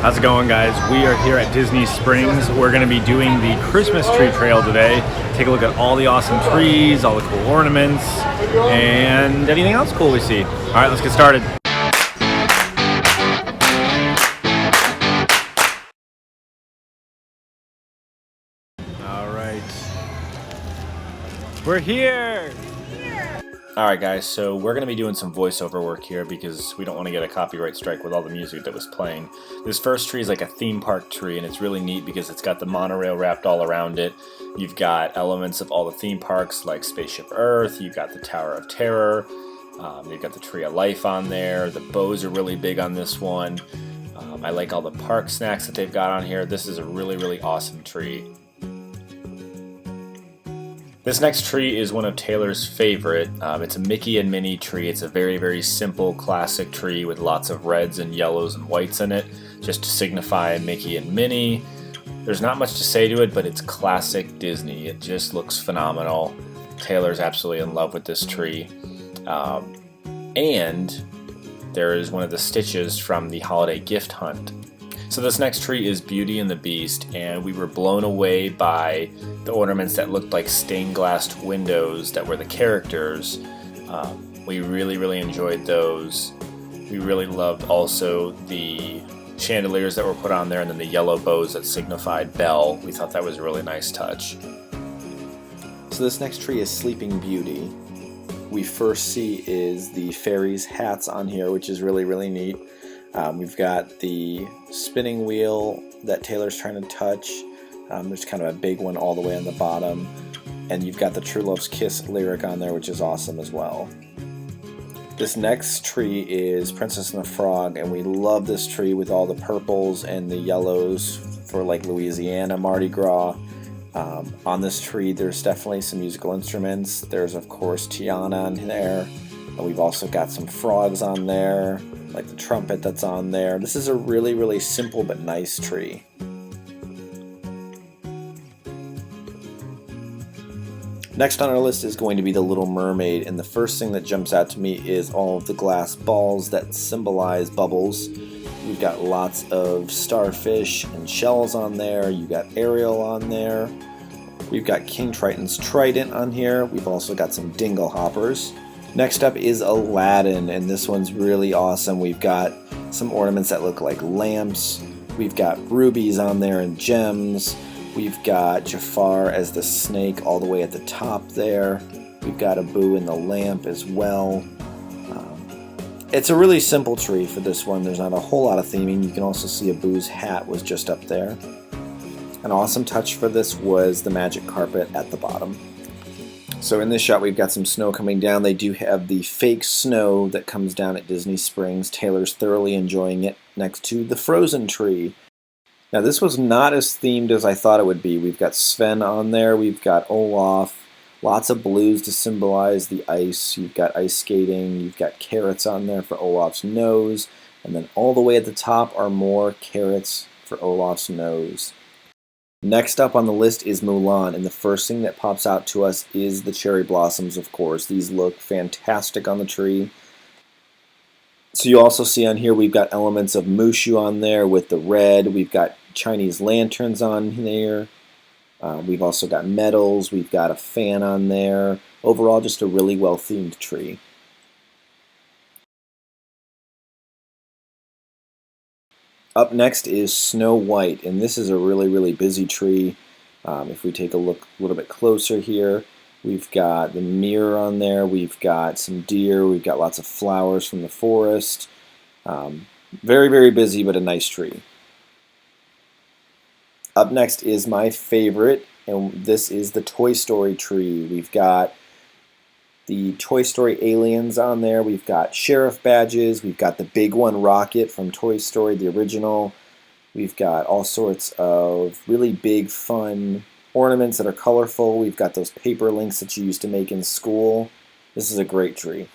How's it going, guys? We are here at Disney Springs. We're going to be doing the Christmas tree trail today. Take a look at all the awesome trees, all the cool ornaments, and anything else cool we see. All right, let's get started. All right, we're here. Alright guys, so we're going to be doing some voiceover work here because we don't want to get a copyright strike with all the music that was playing. This first tree is like a theme park tree, and it's really neat because it's got the monorail wrapped all around it. You've got elements of all the theme parks like Spaceship Earth, you've got the Tower of Terror, you've got the Tree of Life on there. The bows are really big on this one. I like all the park snacks that they've got on here. This is a really awesome tree. This next tree is one of Taylor's favorite. It's a Mickey and Minnie tree. It's a very simple classic tree with lots of reds and yellows and whites in it, just to signify Mickey and Minnie. There's not much to say to it, but it's classic Disney. It just looks phenomenal. Taylor's absolutely in love with this tree. And there is one of the stitches from the holiday gift hunt. So this next tree is Beauty and the Beast, and we were blown away by the ornaments that looked like stained glass windows that were the characters. We really enjoyed those. We really loved also the chandeliers that were put on there, and then the yellow bows that signified Belle. We thought that was a really nice touch. So this next tree is Sleeping Beauty. We first see is the fairies' hats on here, which is really neat. We've got the spinning wheel that Taylor's trying to touch. There's kind of a big one all the way on the bottom. And you've got the True Love's Kiss lyric on there, which is awesome as well. This next tree is Princess and the Frog, and we love this tree with all the purples and the yellows for like Louisiana Mardi Gras. On this tree there's definitely some musical instruments. There's of course Tiana on there. And we've also got some frogs on there, like the trumpet that's on there. This is a really simple but nice tree. Next on our list is going to be the Little Mermaid, and the first thing that jumps out to me is all of the glass balls that symbolize bubbles. We've got lots of starfish and shells on there. You've got Ariel on there. We've got King Triton's trident on here. We've also got some dingle hoppers. Next up is Aladdin, and this one's really awesome. We've got some ornaments that look like lamps. We've got rubies on there and gems. We've got Jafar as the snake all the way at the top there. We've got Abu in the lamp as well. It's a really simple tree for this one. There's not a whole lot of theming. You can also see Abu's hat was just up there. An awesome touch for this was the magic carpet at the bottom. So in this shot we've got some snow coming down. They do have the fake snow that comes down at Disney Springs. Taylor's thoroughly enjoying it next to the Frozen tree. Now this was not as themed as I thought it would be. We've got Sven on there, we've got Olaf, lots of blues to symbolize the ice. You've got ice skating, you've got carrots on there for Olaf's nose, and then all the way at the top are more carrots for Olaf's nose. Next up on the list is Mulan, and the first thing that pops out to us is the cherry blossoms, of course. These look fantastic on the tree. So you also see on here we've got elements of Mushu on there with the red. We've got Chinese lanterns on here. We've also got medals. We've got a fan on there. Overall, just a really well-themed tree. Up next is Snow White, and this is a really busy tree. If we take a look a little bit closer here, we've got the mirror on there, we've got some deer, we've got lots of flowers from the forest. Very busy, but a nice tree. Up next is my favorite, and this is the Toy Story tree. We've got the Toy Story aliens on there, we've got sheriff badges, we've got the big one, Rocket, from Toy Story, the original. We've got all sorts of really big, fun ornaments that are colorful. We've got those paper links that you used to make in school. This is a great tree.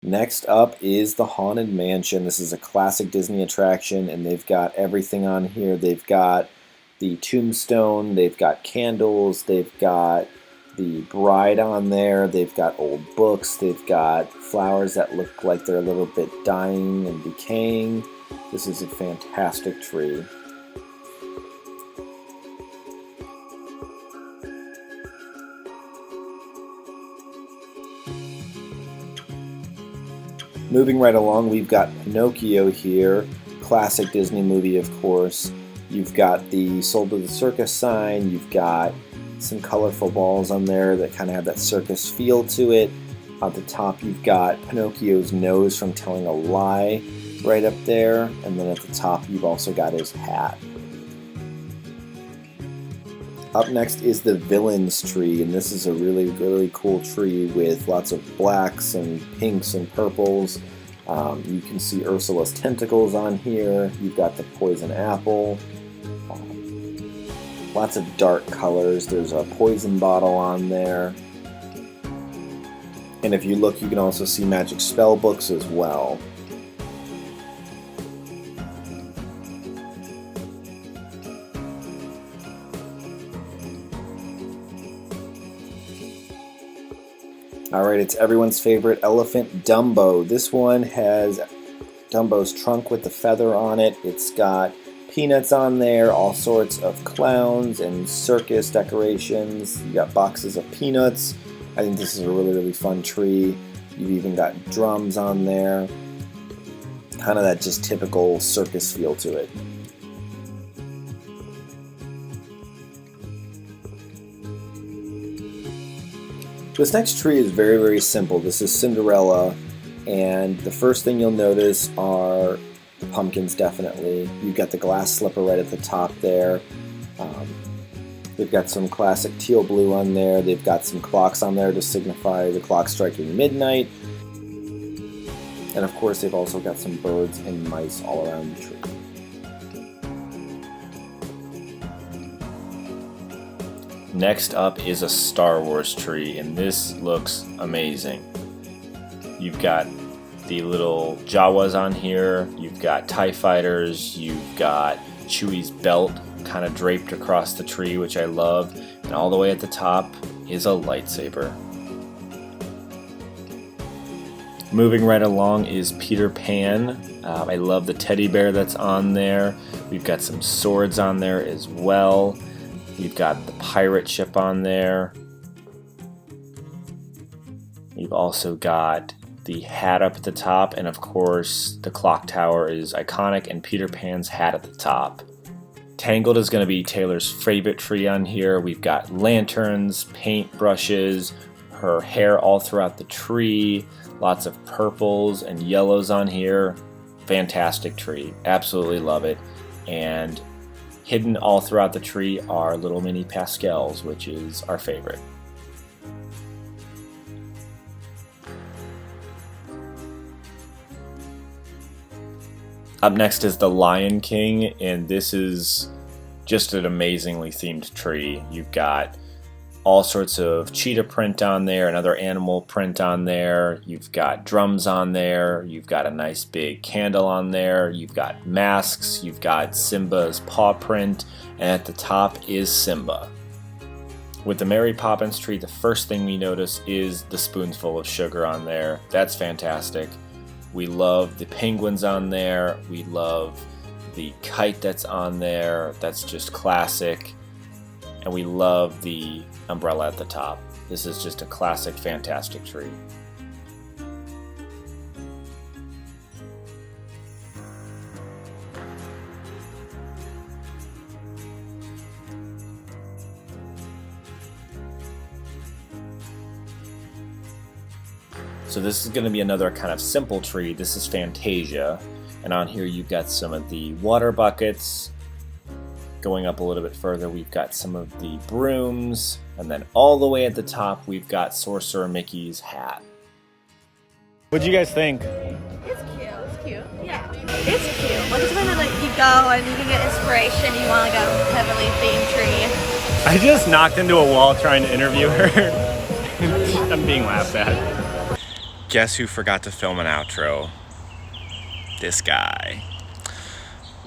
Next up is the Haunted Mansion. This is a classic Disney attraction, and they've got everything on here. They've got the tombstone, they've got candles, they've got the bride on there. They've got old books. They've got flowers that look like they're a little bit dying and decaying. This is a fantastic tree. Moving right along, we've got Pinocchio here, classic Disney movie, of course. You've got the Sold to the Circus sign, you've got some colorful balls on there that kind of have that circus feel to it. At the top, you've got Pinocchio's nose from Telling a Lie right up there, and then at the top, you've also got his hat. Up next is the Villains tree, and this is a really, really cool tree with lots of blacks and pinks and purples. You can see Ursula's tentacles on here. You've got the poison apple. Lots of dark colors. There's a poison bottle on there. And if you look, you can also see magic spell books as well. Alright, it's everyone's favorite elephant, Dumbo. This one has Dumbo's trunk with the feather on it. It's got peanuts on there, all sorts of clowns and circus decorations. You got boxes of peanuts. I think this is a really, really fun tree. You've even got drums on there. Kind of that just typical circus feel to it. This next tree is very, very simple. This is Cinderella, and the first thing you'll notice are the pumpkins, definitely. You've got the glass slipper right at the top there. They've got some classic teal blue on there. They've got some clocks on there to signify the clock striking midnight. And of course, they've also got some birds and mice all around the tree. Next up is a Star Wars tree, and this looks amazing. You've got the little Jawas on here, you've got TIE fighters, you've got Chewie's belt kind of draped across the tree, which I love, and all the way at the top is a lightsaber. Moving right along is Peter Pan. I love the teddy bear that's on there. We've got some swords on there as well. You've got the pirate ship on there. You've also got the hat up at the top, and of course the clock tower is iconic, and Peter Pan's hat at the top. Tangled is going to be Taylor's favorite tree on here. We've got lanterns, paint brushes, her hair all throughout the tree, lots of purples and yellows on here. Fantastic tree. Absolutely love it. And hidden all throughout the tree are little mini Pascals, which is our favorite. Up next is the Lion King, and this is just an amazingly themed tree. You've got all sorts of cheetah print on there, another animal print on there. You've got drums on there. You've got a nice big candle on there. You've got masks. You've got Simba's paw print, and at the top is Simba. With the Mary Poppins tree, the first thing we notice is the spoonful of sugar on there. That's fantastic. We love the penguins on there. We love the kite that's on there. That's just classic. And we love the umbrella at the top. This is just a classic, fantastic tree. So this is going to be another kind of simple tree. This is Fantasia. And on here you've got some of the water buckets. Going up a little bit further, we've got some of the brooms. And then all the way at the top, we've got Sorcerer Mickey's hat. What'd you guys think? It's cute. It's cute. Yeah. It's cute. Like, it's when you go and you can get inspiration. You want like a heavily themed tree. I just knocked into a wall trying to interview her. I'm being laughed at. Guess who forgot to film an outro? This guy.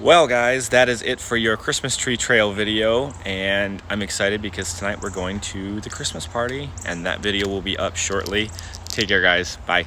Well guys, that is it for your Christmas tree trail video, and I'm excited because tonight we're going to the Christmas party and that video will be up shortly. Take care guys, bye.